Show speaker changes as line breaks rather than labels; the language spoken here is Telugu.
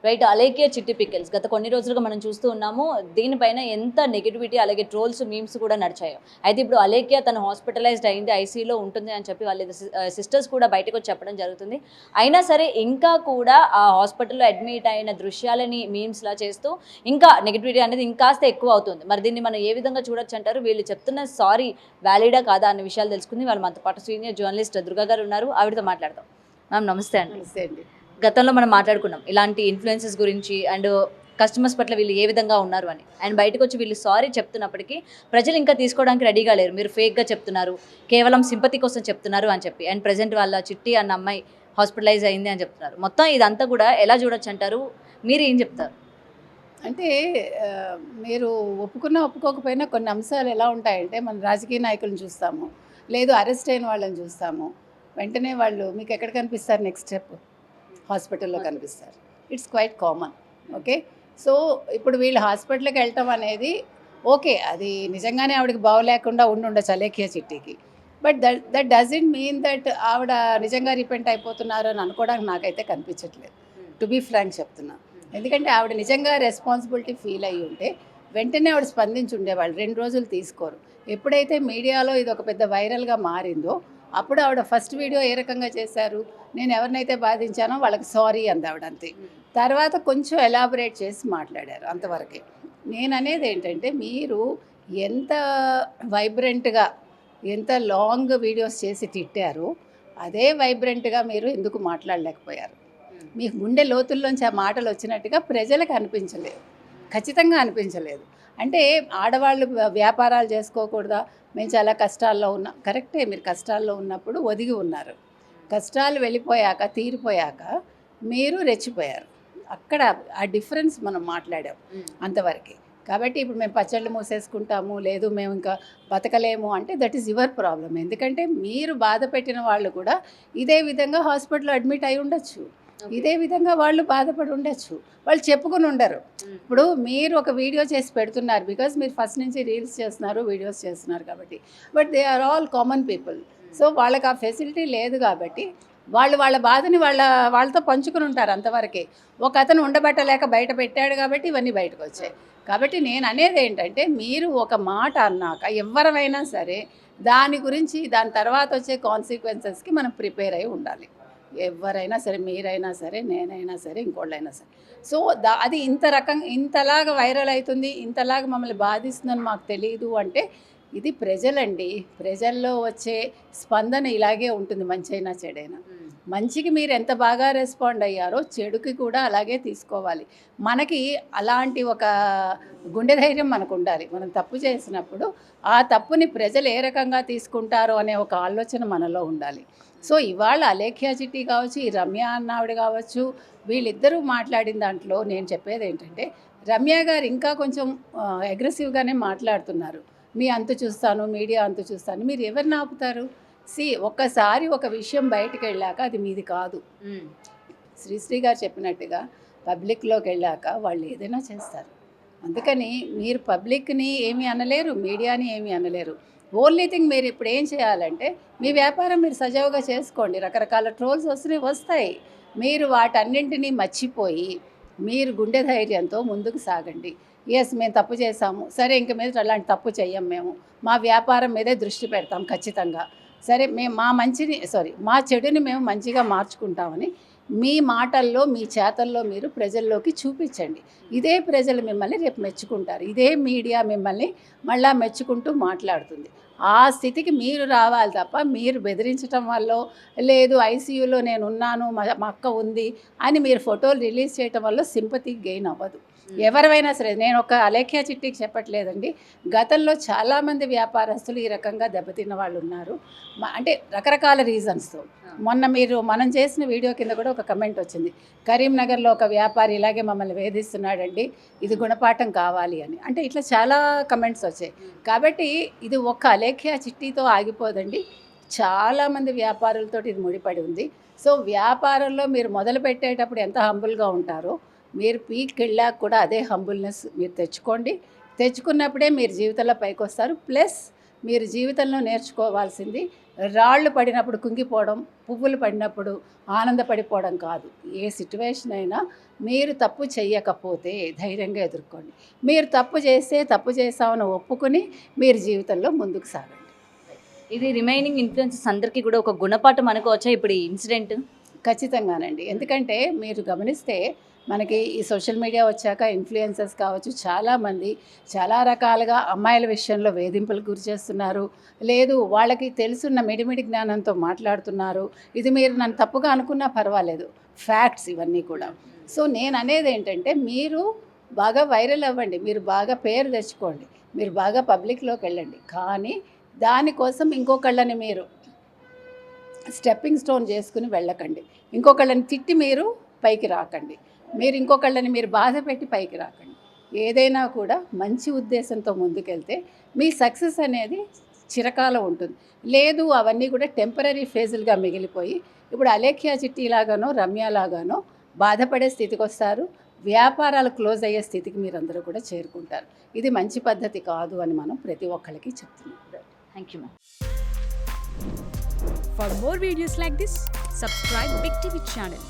రైట్. 'అలేఖ్య చిట్టి పికిల్స్' గత కొన్ని రోజులుగా మనం చూస్తూ ఉన్నాము. దీనిపైన ఎంత నెగటివిటీ అలాగే ట్రోల్స్, మీమ్స్ కూడా నడిచాయో. అయితే ఇప్పుడు అలేఖ్య తను హాస్పిటలైజ్డ్ అయింది. ఐసీయూలో ఉంటుంది అని చెప్పి వాళ్ళ సిస్టర్స్ కూడా బయటకొచ్చి చెప్పడం జరుగుతుంది. అయినా సరే ఇంకా కూడా ఆ హాస్పిటల్‌లో అడ్మిట్ అయిన దృశ్యాలని మీమ్స్‌లా చేస్తూ ఇంకా నెగటివిటీ అనేది ఇంకాస్త ఎక్కువ అవుతుంది. మరి దీన్ని మనం ఏ విధంగా చూడొచ్చంటారు? వీళ్ళు చెప్తున్న సారీ వాలిడా కాదా అనే విషయాలు తెలుసుకుంది. వాళ్ళు మనతో పాటు సీనియర్ జర్నలిస్ట్ దుర్గా గారు ఉన్నారు. ఆవిడతో మాట్లాడదాం. మ్యామ్ నమస్తే అండి.
నమస్తే అండి.
గతంలో మనం మాట్లాడుకున్నాం ఇలాంటి ఇన్ఫ్లుయెన్సెస్ గురించి అండ్ కస్టమర్స్ పట్ల వీళ్ళు ఏ విధంగా ఉన్నారు అని. అండ్ బయటకు వచ్చి వీళ్ళు సారీ చెప్తున్నప్పటికీ ప్రజలు ఇంకా తీసుకోవడానికి రెడీగా లేరు. మీరు ఫేక్గా చెప్తున్నారు, కేవలం సింపతి కోసం చెప్తున్నారు అని చెప్పి. అండ్ ప్రజెంట్ వాళ్ళ చిట్టి అన్న అమ్మాయి హాస్పిటలైజ్ అయింది అని చెప్తున్నారు. మొత్తం ఇదంతా కూడా ఎలా చూడొచ్చు అంటారు? మీరు ఏం చెప్తారు?
అంటే మీరు ఒప్పుకున్నా ఒప్పుకోకపోయినా కొన్ని అంశాలు ఎలా ఉంటాయంటే మన రాజకీయ నాయకులను చూస్తాము, లేదు అరెస్ట్ అయిన వాళ్ళని చూస్తాము. వెంటనే వాళ్ళు మీకు ఎక్కడ కనిపిస్తారు? నెక్స్ట్ స్టెప్ హాస్పిటల్లో కనిపిస్తారు. It's quite common. Okay, so ఇప్పుడు వీళ్ళు హాస్పిటల్కి వెళ్ళటం అనేది ఓకే, అది నిజంగానే ఆవిడకి బాగోలేకుండా ఉండొచ్చు అలేఖ్య చిట్టికి. But that doesn't mean that ఆవిడ నిజంగా రిపెంట్ అయిపోతున్నారు అని అనుకోవడానికి నాకైతే కనిపించట్లేదు. టు బీ ఫ్రాంక్ చెప్తున్నా. ఎందుకంటే ఆవిడ నిజంగా రెస్పాన్సిబిలిటీ ఫీల్ అయ్యి ఉంటే వెంటనే ఆవిడ స్పందించి ఉండేవాళ్ళు. 2 రోజులు తీసుకోరు. ఎప్పుడైతే మీడియాలో ఇది ఒక పెద్ద వైరల్గా మారిందో అప్పుడు ఆవిడ ఫస్ట్ వీడియో ఏ రకంగా చేశారు? నేను ఎవరినైతే బాధించానో వాళ్ళకి సారీ అంది ఆవిడ, అంతే. తర్వాత కొంచెం ఎలాబరేట్ చేసి మాట్లాడారు, అంతవరకే. నేను అనేది ఏంటంటే మీరు ఎంత వైబ్రెంట్గా ఎంత లాంగ్ వీడియోస్ చేసి తిట్టారో అదే వైబ్రెంట్గా మీరు ఎందుకు మాట్లాడలేకపోయారు? మీకు గుండె లోతుల్లోంచి ఆ మాటలు వచ్చినట్టుగా ప్రజలకు అనిపించలేదు, ఖచ్చితంగా అనిపించలేదు. అంటే ఆడవాళ్ళు వ్యాపారాలు చేసుకోకూడదా? మేము చాలా కష్టాల్లో ఉన్నాం. కరెక్టే, మీరు కష్టాల్లో ఉన్నప్పుడు ఒదిగి ఉన్నారు. కష్టాలు వెళ్ళిపోయాక తీరిపోయాక మీరు రెచ్చిపోయారు. అక్కడ ఆ డిఫరెన్స్ మనం మాట్లాడాం, అంతవరకే. కాబట్టి ఇప్పుడు మేము పచ్చళ్ళు మూసేసుకుంటాము, లేదు మేము ఇంకా బతకలేము అంటే దట్ ఈస్ యువర్ ప్రాబ్లం. ఎందుకంటే మీరు బాధ పెట్టిన వాళ్ళు కూడా ఇదే విధంగా హాస్పిటల్లో అడ్మిట్ అయి ఉండొచ్చు, ఇదే విధంగా వాళ్ళు బాధపడి ఉండొచ్చు, వాళ్ళు చెప్పుకుని ఉండరు. ఇప్పుడు మీరు ఒక వీడియో చేసి పెడుతున్నారు బికాజ్ మీరు ఫస్ట్ నుంచి రీల్స్ చేస్తున్నారు, వీడియోస్ చేస్తున్నారు కాబట్టి. But they are all common people. So వాళ్ళకి ఆ ఫెసిలిటీ లేదు కాబట్టి వాళ్ళు వాళ్ళ బాధని వాళ్ళతో పంచుకుని ఉంటారు, అంతవరకే. ఒక అతను ఉండబట్టలేక బయట పెట్టాడు కాబట్టి ఇవన్నీ బయటకు వచ్చాయి. కాబట్టి నేను అనేది ఏంటంటే మీరు ఒక మాట అన్నాక ఎవరైనా సరే దాని గురించి దాని తర్వాత వచ్చే కాన్సిక్వెన్సెస్కి మనం ప్రిపేర్ అయి ఉండాలి. ఎవరైనా సరే, మీరైనా సరే, నేనైనా సరే, ఇంకోళ్ళైనా సరే. సో అది ఇంతలాగా వైరల్ అవుతుంది, ఇంతలాగా మమ్మల్ని బాధిస్తుందని మాకు తెలియదు అంటే ఇది ప్రజలండి. ప్రజల్లో వచ్చే స్పందన ఇలాగే ఉంటుంది, మంచైనా చెడైనా. మంచికి మీరు ఎంత బాగా రెస్పాండ్ అయ్యారో చెడుకి కూడా అలాగే తీసుకోవాలి. మనకి అలాంటి ఒక గుండె ధైర్యం మనకు ఉండాలి. మనం తప్పు చేసినప్పుడు ఆ తప్పుని ప్రజలు ఏ రకంగా తీసుకుంటారో అనే ఒక ఆలోచన మనలో ఉండాలి. సో ఇవాళ అలేఖ్య చిట్టి కావచ్చు, ఈ రమ్య అన్నావిడ కావచ్చు, వీళ్ళిద్దరూ మాట్లాడిన దాంట్లో నేను చెప్పేది ఏంటంటే రమ్య గారు ఇంకా కొంచెం అగ్రెసివ్గానే మాట్లాడుతున్నారు. మీ అంతు చూస్తాను, మీడియా అంతు చూస్తాను. మీరు ఎవరిని ఆపుతారు? ఒక్కసారి ఒక విషయం బయటకు వెళ్ళాక అది మీది కాదు. శ్రీశ్రీ గారు చెప్పినట్టుగా పబ్లిక్లోకి వెళ్ళాక వాళ్ళు ఏదైనా చేస్తారు. అందుకని మీరు పబ్లిక్ని ఏమీ అనలేరు, మీడియాని ఏమీ అనలేరు. ఓన్లీ థింగ్ మీరు ఇప్పుడు ఏం చేయాలంటే మీ వ్యాపారం మీరు సజావుగా చేసుకోండి. రకరకాల ట్రోల్స్ వస్తాయి. మీరు వాటన్నింటినీ మర్చిపోయి మీరు గుండె ధైర్యంతో ముందుకు సాగండి. ఎస్, మేము తప్పు చేసాము, సరే ఇంక మీద అలాంటి తప్పు చెయ్యం, మేము మా వ్యాపారం మీదే దృష్టి పెడతాం ఖచ్చితంగా, సరే మేము మా చెడుని మేము మంచిగా మార్చుకుంటామని మీ మాటల్లో మీ చేతల్లో మీరు ప్రజల్లోకి చూపించండి. ఇదే ప్రజలు మిమ్మల్ని రేపు మెచ్చుకుంటారు. ఇదే మీడియా మిమ్మల్ని మళ్ళా మెచ్చుకుంటూ మాట్లాడుతుంది. ఆ స్థితికి మీరు రావాలి తప్ప మీరు బెదిరించడం వల్ల, లేదు ఐసీయూలో నేను ఉన్నాను, మా అక్క ఉంది అని మీరు ఫోటోలు రిలీజ్ చేయటం వల్ల సింపతి గెయిన్ అవ్వదు. ఎవరైనా సరే, నేను ఒక అలేఖ్య చిట్టికి చెప్పట్లేదండి. గతంలో చాలామంది వ్యాపారస్తులు ఈ రకంగా దెబ్బతిన్న వాళ్ళు ఉన్నారు. అంటే రకరకాల రీజన్స్తో. మొన్న మనం చేసిన వీడియో కింద కూడా ఒక కమెంట్ వచ్చింది, కరీంనగర్లో ఒక వ్యాపారి ఇలాగే మమ్మల్ని వేధిస్తున్నాడండి, ఇది గుణపాఠం కావాలి అని. అంటే ఇట్లా చాలా కమెంట్స్ వచ్చాయి. కాబట్టి ఇది ఒక్క అలేఖ్య చిట్టితో ఆగిపోదండి, చాలామంది వ్యాపారులతో ఇది ముడిపడి ఉంది. సో వ్యాపారంలో మీరు మొదలు పెట్టేటప్పుడు ఎంత హంబుల్గా ఉంటారో మీరు పీక్కి వెళ్ళాక కూడా అదే హంబుల్నెస్ మీరు తెచ్చుకోండి. తెచ్చుకున్నప్పుడే మీరు జీవితంలో పైకి వస్తారు. ప్లస్ మీరు జీవితంలో నేర్చుకోవాల్సింది రాళ్ళు పడినప్పుడు కుంగిపోవడం, పువ్వులు పడినప్పుడు ఆనందపడిపోవడం కాదు. ఏ సిట్యువేషన్ అయినా మీరు తప్పు చెయ్యకపోతే ధైర్యంగా ఎదుర్కోండి. మీరు తప్పు చేస్తే తప్పు చేసామని ఒప్పుకుని మీరు జీవితంలో ముందుకు సాగండి.
ఇది రిమైనింగ్ ఇన్ఫ్లుయెన్సెస్ అందరికీ కూడా ఒక గుణపాఠం అనుకోవచ్చా ఇప్పుడు ఈ ఇన్సిడెంట్?
ఖచ్చితంగానండి. ఎందుకంటే మీరు గమనిస్తే మనకి ఈ సోషల్ మీడియా వచ్చాక ఇన్ఫ్లుయెన్సర్స్ కావచ్చు, చాలామంది చాలా రకాలుగా అమ్మాయిల విషయంలో వేధింపులకు గురి చేస్తున్నారు. లేదు వాళ్ళకి తెలుసున్న మిడిమిడి జ్ఞానంతో మాట్లాడుతున్నారు. ఇది మీరు నన్ను తప్పుగా అనుకున్నా పర్వాలేదు, ఫ్యాక్ట్స్ ఇవన్నీ కూడా. సో నేను అనేది ఏంటంటే మీరు బాగా వైరల్ అవ్వండి, మీరు బాగా పేరు తెచ్చుకోండి, మీరు బాగా పబ్లిక్లోకి వెళ్ళండి. కానీ దానికోసం ఇంకొకళ్ళని మీరు స్టెప్పింగ్ స్టోన్ చేసుకుని వెళ్ళకండి. ఇంకొకళ్ళని తిట్టి మీరు పైకి రాకండి. మీరు ఇంకొకళ్ళని మీరు బాధ పెట్టి పైకి రాకండి. ఏదైనా కూడా మంచి ఉద్దేశంతో ముందుకెళ్తే మీ సక్సెస్ అనేది చిరకాలం ఉంటుంది. లేదు అవన్నీ కూడా టెంపరీ ఫేజులుగా మిగిలిపోయి ఇప్పుడు అలేఖ్య చిట్టి లాగానో రమ్య లాగానో బాధపడే స్థితికి వస్తారు. వ్యాపారాలు క్లోజ్ అయ్యే స్థితికి మీరందరూ కూడా చేరుకుంటారు. ఇది మంచి పద్ధతి కాదు అని మనం ప్రతి ఒక్కరికి చెప్తున్నాం.
Thank you ma'am.
For more videos like this, subscribe Big TV channel.